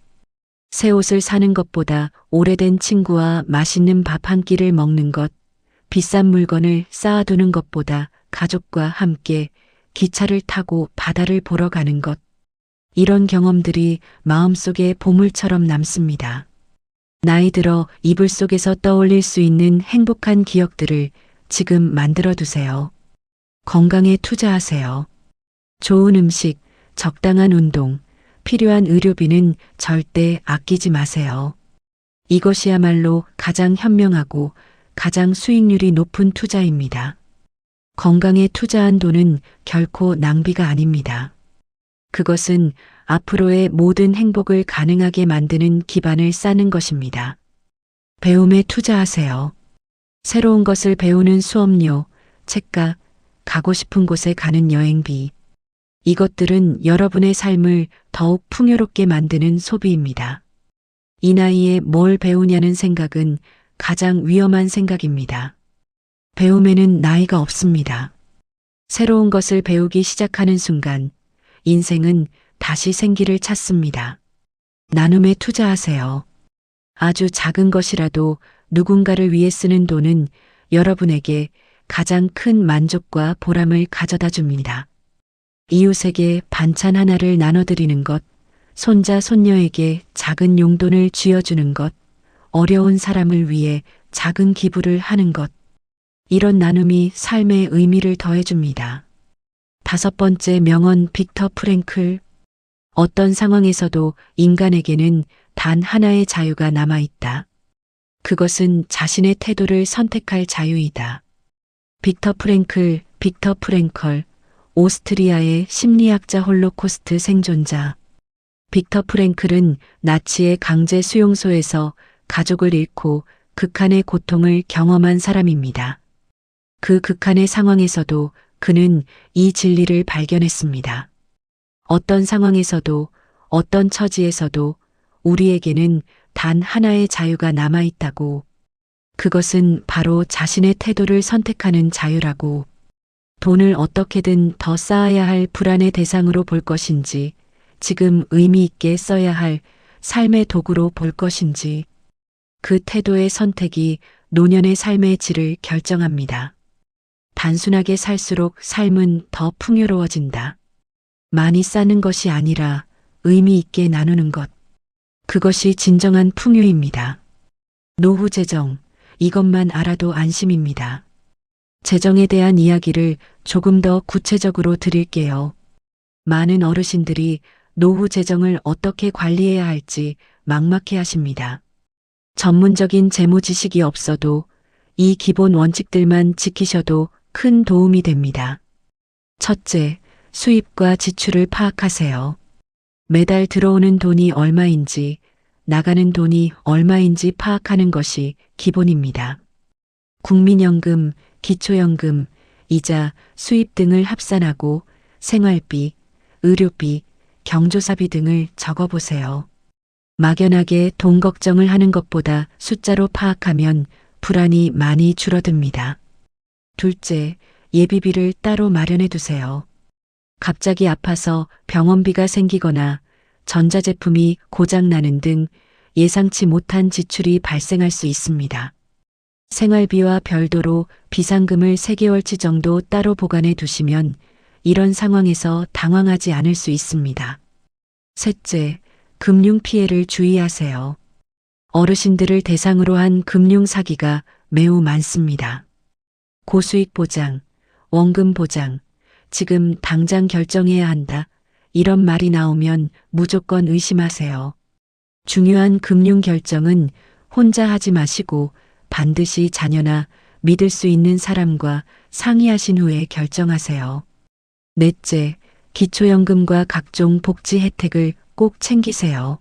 새 옷을 사는 것보다 오래된 친구와 맛있는 밥 한 끼를 먹는 것, 비싼 물건을 쌓아두는 것보다 가족과 함께 기차를 타고 바다를 보러 가는 것, 이런 경험들이 마음속에 보물처럼 남습니다. 나이 들어 이불 속에서 떠올릴 수 있는 행복한 기억들을 지금 만들어 두세요. 건강에 투자하세요. 좋은 음식, 적당한 운동, 필요한 의료비는 절대 아끼지 마세요. 이것이야말로 가장 현명하고 가장 수익률이 높은 투자입니다. 건강에 투자한 돈은 결코 낭비가 아닙니다. 그것은 앞으로의 모든 행복을 가능하게 만드는 기반을 쌓는 것입니다. 배움에 투자하세요. 새로운 것을 배우는 수업료, 책값, 가고 싶은 곳에 가는 여행비. 이것들은 여러분의 삶을 더욱 풍요롭게 만드는 소비입니다. 이 나이에 뭘 배우냐는 생각은 가장 위험한 생각입니다. 배움에는 나이가 없습니다. 새로운 것을 배우기 시작하는 순간 인생은 다시 생기를 찾습니다. 나눔에 투자하세요. 아주 작은 것이라도 누군가를 위해 쓰는 돈은 여러분에게 가장 큰 만족과 보람을 가져다 줍니다. 이웃에게 반찬 하나를 나눠드리는 것, 손자, 손녀에게 작은 용돈을 쥐어주는 것, 어려운 사람을 위해 작은 기부를 하는 것, 이런 나눔이 삶의 의미를 더해줍니다. 5번째 명언 빅터 프랭클. 어떤 상황에서도 인간에게는 단 하나의 자유가 남아있다. 그것은 자신의 태도를 선택할 자유이다. 빅터 프랭클, 오스트리아의 심리학자 홀로코스트 생존자. 빅터 프랭클은 나치의 강제 수용소에서 가족을 잃고 극한의 고통을 경험한 사람입니다. 그 극한의 상황에서도 그는 이 진리를 발견했습니다. 어떤 상황에서도, 어떤 처지에서도 우리에게는 단 하나의 자유가 남아있다고. 그것은 바로 자신의 태도를 선택하는 자유라고. 돈을 어떻게든 더 쌓아야 할 불안의 대상으로 볼 것인지, 지금 의미 있게 써야 할 삶의 도구로 볼 것인지, 그 태도의 선택이 노년의 삶의 질을 결정합니다. 단순하게 살수록 삶은 더 풍요로워진다. 많이 쌓는 것이 아니라 의미 있게 나누는 것. 그것이 진정한 풍요입니다. 노후 재정, 이것만 알아도 안심입니다. 재정에 대한 이야기를 조금 더 구체적으로 드릴게요. 많은 어르신들이 노후 재정을 어떻게 관리해야 할지 막막해 하십니다. 전문적인 재무 지식이 없어도 이 기본 원칙들만 지키셔도 큰 도움이 됩니다. 첫째, 수입과 지출을 파악하세요. 매달 들어오는 돈이 얼마인지, 나가는 돈이 얼마인지 파악하는 것이 기본입니다. 국민연금, 기초연금, 이자, 수입 등을 합산하고 생활비, 의료비, 경조사비 등을 적어보세요. 막연하게 돈 걱정을 하는 것보다 숫자로 파악하면 불안이 많이 줄어듭니다. 둘째, 예비비를 따로 마련해 두세요. 갑자기 아파서 병원비가 생기거나 전자제품이 고장나는 등 예상치 못한 지출이 발생할 수 있습니다. 생활비와 별도로 비상금을 3개월치 정도 따로 보관해 두시면 이런 상황에서 당황하지 않을 수 있습니다. 셋째, 금융 피해를 주의하세요. 어르신들을 대상으로 한 금융 사기가 매우 많습니다. 고수익 보장, 원금 보장, 지금 당장 결정해야 한다. 이런 말이 나오면 무조건 의심하세요. 중요한 금융 결정은 혼자 하지 마시고 반드시 자녀나 믿을 수 있는 사람과 상의하신 후에 결정하세요. 넷째, 기초연금과 각종 복지 혜택을 꼭 챙기세요.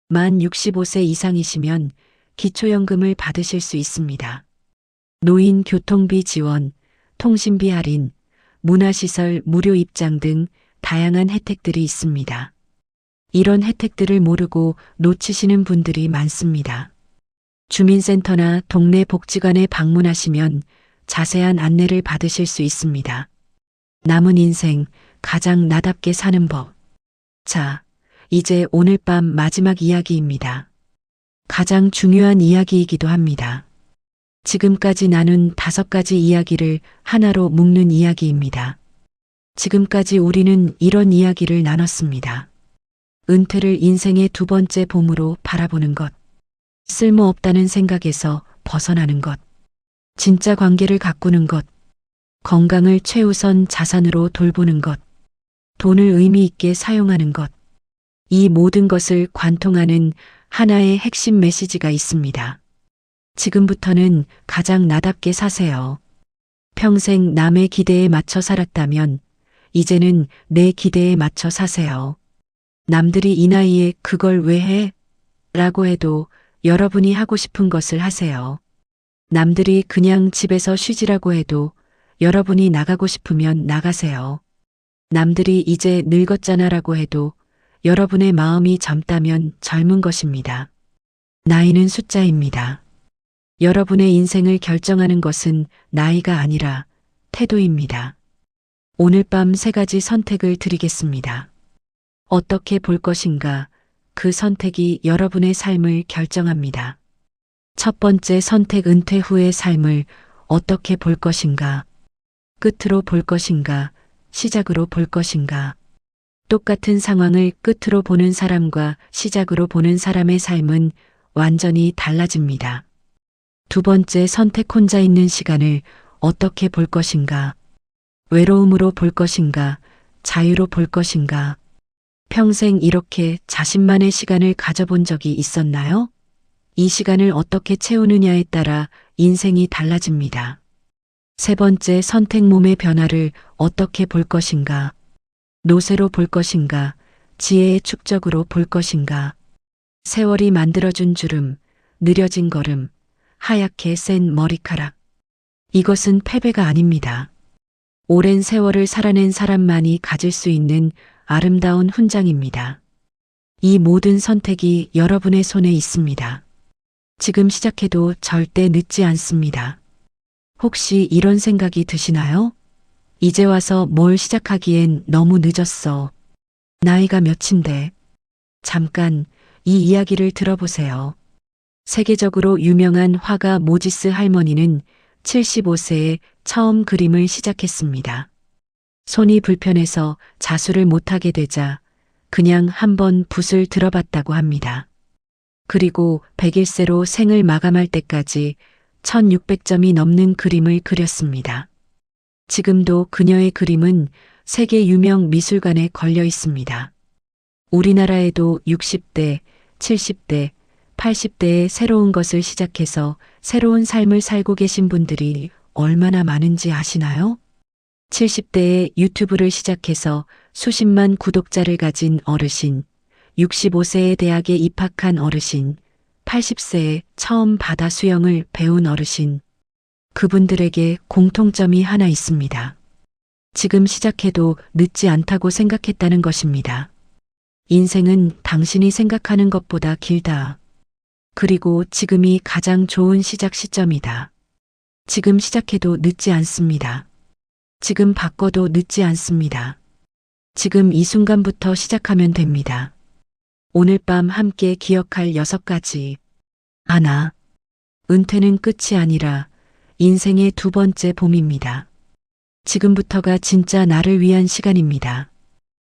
만 65세 이상이시면 기초연금을 받으실 수 있습니다. 노인 교통비 지원, 통신비 할인, 문화시설 무료 입장 등 다양한 혜택들이 있습니다. 이런 혜택들을 모르고 놓치시는 분들이 많습니다. 주민센터나 동네 복지관에 방문하시면 자세한 안내를 받으실 수 있습니다. 남은 인생 가장 나답게 사는 법. 자, 이제 오늘 밤 마지막 이야기입니다. 가장 중요한 이야기이기도 합니다. 지금까지 나눈 5가지 이야기를 하나로 묶는 이야기입니다. 지금까지 우리는 이런 이야기를 나눴습니다. 은퇴를 인생의 2번째 봄으로 바라보는 것. 쓸모없다는 생각에서 벗어나는 것. 진짜 관계를 가꾸는 것. 건강을 최우선 자산으로 돌보는 것. 돈을 의미 있게 사용하는 것. 이 모든 것을 관통하는 하나의 핵심 메시지가 있습니다. 지금부터는 가장 나답게 사세요. 평생 남의 기대에 맞춰 살았다면 이제는 내 기대에 맞춰 사세요. 남들이 이 나이에 그걸 왜 해? 라고 해도 여러분이 하고 싶은 것을 하세요. 남들이 그냥 집에서 쉬지라고 해도 여러분이 나가고 싶으면 나가세요. 남들이 이제 늙었잖아라고 해도 여러분의 마음이 젊다면 젊은 것입니다. 나이는 숫자입니다. 여러분의 인생을 결정하는 것은 나이가 아니라 태도입니다. 오늘 밤 3가지 선택을 드리겠습니다. 어떻게 볼 것인가? 그 선택이 여러분의 삶을 결정합니다. 첫 번째 선택, 은퇴 후의 삶을 어떻게 볼 것인가? 끝으로 볼 것인가? 시작으로 볼 것인가? 똑같은 상황을 끝으로 보는 사람과 시작으로 보는 사람의 삶은 완전히 달라집니다. 두 번째 선택, 혼자 있는 시간을 어떻게 볼 것인가? 외로움으로 볼 것인가? 자유로 볼 것인가? 평생 이렇게 자신만의 시간을 가져본 적이 있었나요? 이 시간을 어떻게 채우느냐에 따라 인생이 달라집니다. 세 번째 선택, 몸의 변화를 어떻게 볼 것인가? 노쇠로 볼 것인가? 지혜의 축적으로 볼 것인가? 세월이 만들어준 주름, 느려진 걸음, 하얗게 센 머리카락. 이것은 패배가 아닙니다. 오랜 세월을 살아낸 사람만이 가질 수 있는 아름다운 훈장입니다. 이 모든 선택이 여러분의 손에 있습니다. 지금 시작해도 절대 늦지 않습니다. 혹시 이런 생각이 드시나요? 이제 와서 뭘 시작하기엔 너무 늦었어. 나이가 몇인데. 잠깐 이 이야기를 들어보세요. 세계적으로 유명한 화가 모지스 할머니는 75세에 처음 그림을 시작했습니다. 손이 불편해서 자수를 못하게 되자 그냥 한번 붓을 들어봤다고 합니다. 그리고 101세로 생을 마감할 때까지 1600점이 넘는 그림을 그렸습니다. 지금도 그녀의 그림은 세계 유명 미술관에 걸려 있습니다. 우리나라에도 60대, 70대, 80대에 새로운 것을 시작해서 새로운 삶을 살고 계신 분들이 얼마나 많은지 아시나요? 70대에 유튜브를 시작해서 수십만 구독자를 가진 어르신, 65세에 대학에 입학한 어르신, 80세에 처음 바다 수영을 배운 어르신, 그분들에게 공통점이 하나 있습니다. 지금 시작해도 늦지 않다고 생각했다는 것입니다. 인생은 당신이 생각하는 것보다 길다. 그리고 지금이 가장 좋은 시작 시점이다. 지금 시작해도 늦지 않습니다. 지금 바꿔도 늦지 않습니다. 지금 이 순간부터 시작하면 됩니다. 오늘 밤 함께 기억할 6가지. 하나, 은퇴는 끝이 아니라 인생의 두 번째 봄입니다. 지금부터가 진짜 나를 위한 시간입니다.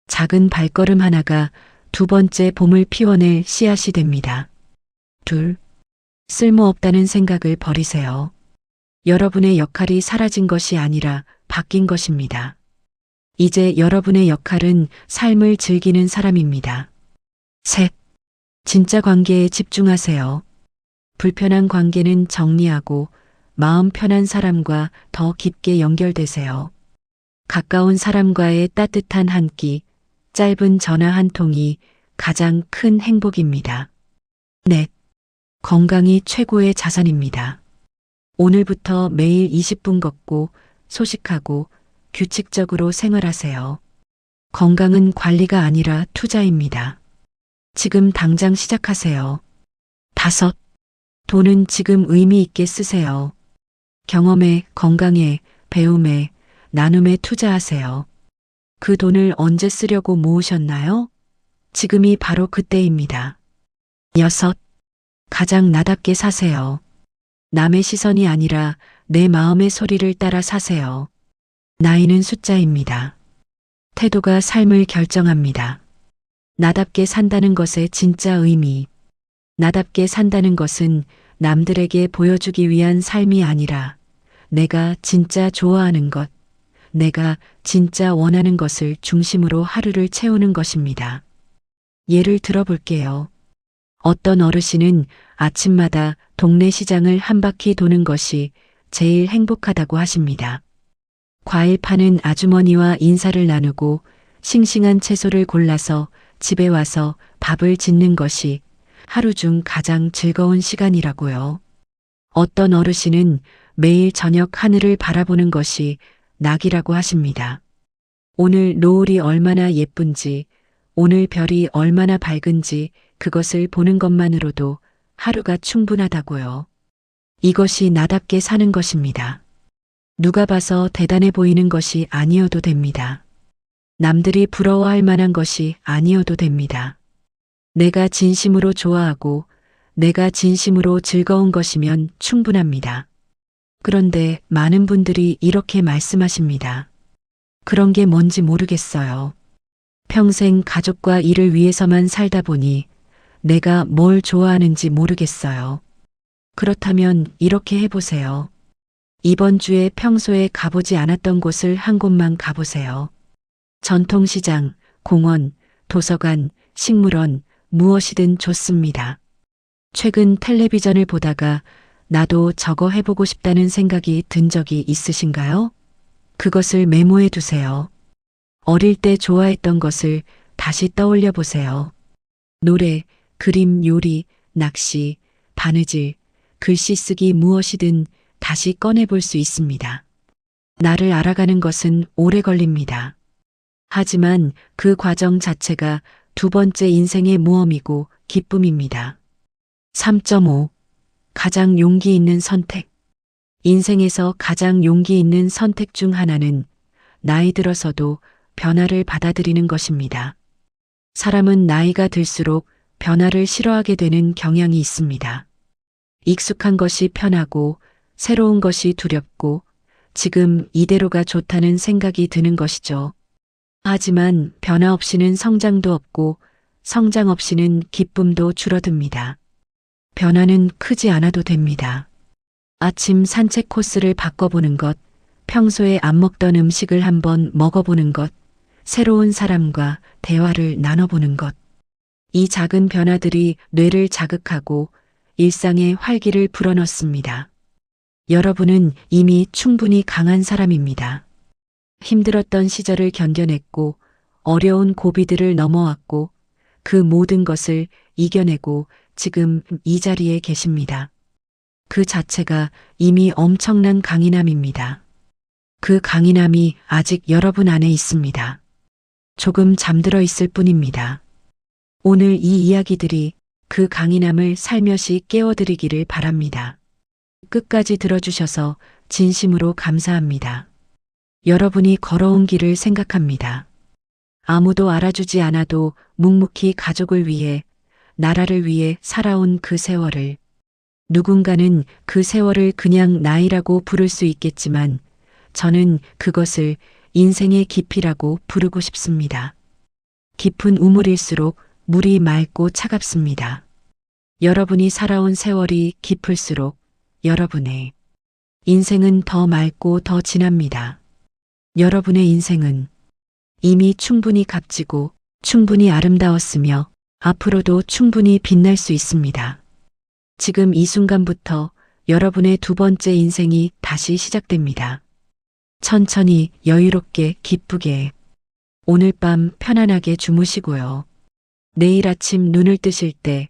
작은 발걸음 하나가 두 번째 봄을 피워낼 씨앗이 됩니다. 둘, 쓸모없다는 생각을 버리세요. 여러분의 역할이 사라진 것이 아니라 바뀐 것입니다. 이제 여러분의 역할은 삶을 즐기는 사람입니다. 셋, 진짜 관계에 집중하세요. 불편한 관계는 정리하고 마음 편한 사람과 더 깊게 연결되세요. 가까운 사람과의 따뜻한 한 끼, 짧은 전화 한 통이 가장 큰 행복입니다. 넷, 건강이 최고의 자산입니다. 오늘부터 매일 20분 걷고 소식하고 규칙적으로 생활하세요. 건강은 관리가 아니라 투자입니다. 지금 당장 시작하세요. 다섯, 돈은 지금 의미 있게 쓰세요. 경험에, 건강에, 배움에, 나눔에 투자하세요. 그 돈을 언제 쓰려고 모으셨나요? 지금이 바로 그때입니다. 여섯, 가장 나답게 사세요. 남의 시선이 아니라 내 마음의 소리를 따라 사세요. 나이는 숫자입니다. 태도가 삶을 결정합니다. 나답게 산다는 것의 진짜 의미. 나답게 산다는 것은 남들에게 보여주기 위한 삶이 아니라 내가 진짜 좋아하는 것, 내가 진짜 원하는 것을 중심으로 하루를 채우는 것입니다. 예를 들어볼게요. 어떤 어르신은 아침마다 동네 시장을 한 바퀴 도는 것이 제일 행복하다고 하십니다. 과일 파는 아주머니와 인사를 나누고 싱싱한 채소를 골라서 집에 와서 밥을 짓는 것이 하루 중 가장 즐거운 시간이라고요. 어떤 어르신은 매일 저녁 하늘을 바라보는 것이 낙이라고 하십니다. 오늘 노을이 얼마나 예쁜지, 오늘 별이 얼마나 밝은지 그것을 보는 것만으로도 하루가 충분하다고요. 이것이 나답게 사는 것입니다. 누가 봐서 대단해 보이는 것이 아니어도 됩니다. 남들이 부러워할 만한 것이 아니어도 됩니다. 내가 진심으로 좋아하고 내가 진심으로 즐거운 것이면 충분합니다. 그런데 많은 분들이 이렇게 말씀하십니다. 그런 게 뭔지 모르겠어요. 평생 가족과 일을 위해서만 살다 보니 내가 뭘 좋아하는지 모르겠어요. 그렇다면 이렇게 해보세요. 이번 주에 평소에 가보지 않았던 곳을 한 곳만 가보세요. 전통시장, 공원, 도서관, 식물원, 무엇이든 좋습니다. 최근 텔레비전을 보다가 나도 저거 해보고 싶다는 생각이 든 적이 있으신가요? 그것을 메모해 두세요. 어릴 때 좋아했던 것을 다시 떠올려 보세요. 노래, 그림, 요리, 낚시, 바느질, 글씨 쓰기 무엇이든 다시 꺼내볼 수 있습니다. 나를 알아가는 것은 오래 걸립니다. 하지만 그 과정 자체가 두 번째 인생의 모험이고 기쁨입니다. 3.5. 가장 용기 있는 선택. 인생에서 가장 용기 있는 선택 중 하나는 나이 들어서도 변화를 받아들이는 것입니다. 사람은 나이가 들수록 변화를 싫어하게 되는 경향이 있습니다. 익숙한 것이 편하고 새로운 것이 두렵고 지금 이대로가 좋다는 생각이 드는 것이죠. 하지만 변화 없이는 성장도 없고 성장 없이는 기쁨도 줄어듭니다. 변화는 크지 않아도 됩니다. 아침 산책 코스를 바꿔보는 것, 평소에 안 먹던 음식을 한번 먹어보는 것, 새로운 사람과 대화를 나눠보는 것. 이 작은 변화들이 뇌를 자극하고 일상의 활기를 불어넣습니다. 여러분은 이미 충분히 강한 사람입니다. 힘들었던 시절을 견뎌냈고 어려운 고비들을 넘어왔고 그 모든 것을 이겨내고 지금 이 자리에 계십니다. 그 자체가 이미 엄청난 강인함입니다. 그 강인함이 아직 여러분 안에 있습니다. 조금 잠들어 있을 뿐입니다. 오늘 이 이야기들이 그 강인함을 살며시 깨워드리기를 바랍니다. 끝까지 들어주셔서 진심으로 감사합니다. 여러분이 걸어온 길을 생각합니다. 아무도 알아주지 않아도 묵묵히 가족을 위해, 나라를 위해 살아온 그 세월을, 누군가는 그 세월을 그냥 나이라고 부를 수 있겠지만 저는 그것을 인생의 깊이라고 부르고 싶습니다. 깊은 우물일수록 물이 맑고 차갑습니다. 여러분이 살아온 세월이 깊을수록 여러분의 인생은 더 맑고 더 진합니다. 여러분의 인생은 이미 충분히 값지고 충분히 아름다웠으며 앞으로도 충분히 빛날 수 있습니다. 지금 이 순간부터 여러분의 두 번째 인생이 다시 시작됩니다. 천천히 여유롭게 기쁘게 오늘 밤 편안하게 주무시고요. 내일 아침 눈을 뜨실 때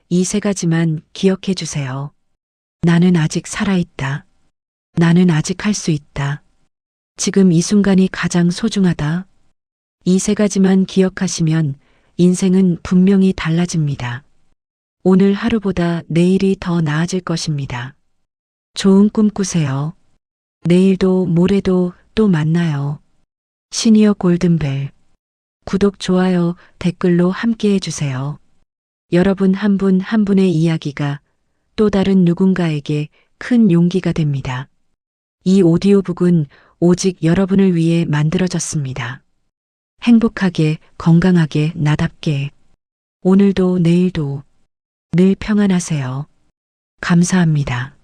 이 세 가지만 기억해 주세요. 나는 아직 살아있다. 나는 아직 할 수 있다. 지금 이 순간이 가장 소중하다. 이 세 가지만 기억하시면 인생은 분명히 달라집니다. 오늘 하루보다 내일이 더 나아질 것입니다. 좋은 꿈 꾸세요. 내일도 모레도 또 만나요. 시니어 골든벨. 구독, 좋아요, 댓글로 함께 해주세요. 여러분 한 분 한 분의 이야기가 또 다른 누군가에게 큰 용기가 됩니다. 이 오디오북은 오직 여러분을 위해 만들어졌습니다. 행복하게, 건강하게, 나답게. 오늘도 내일도 늘 평안하세요. 감사합니다.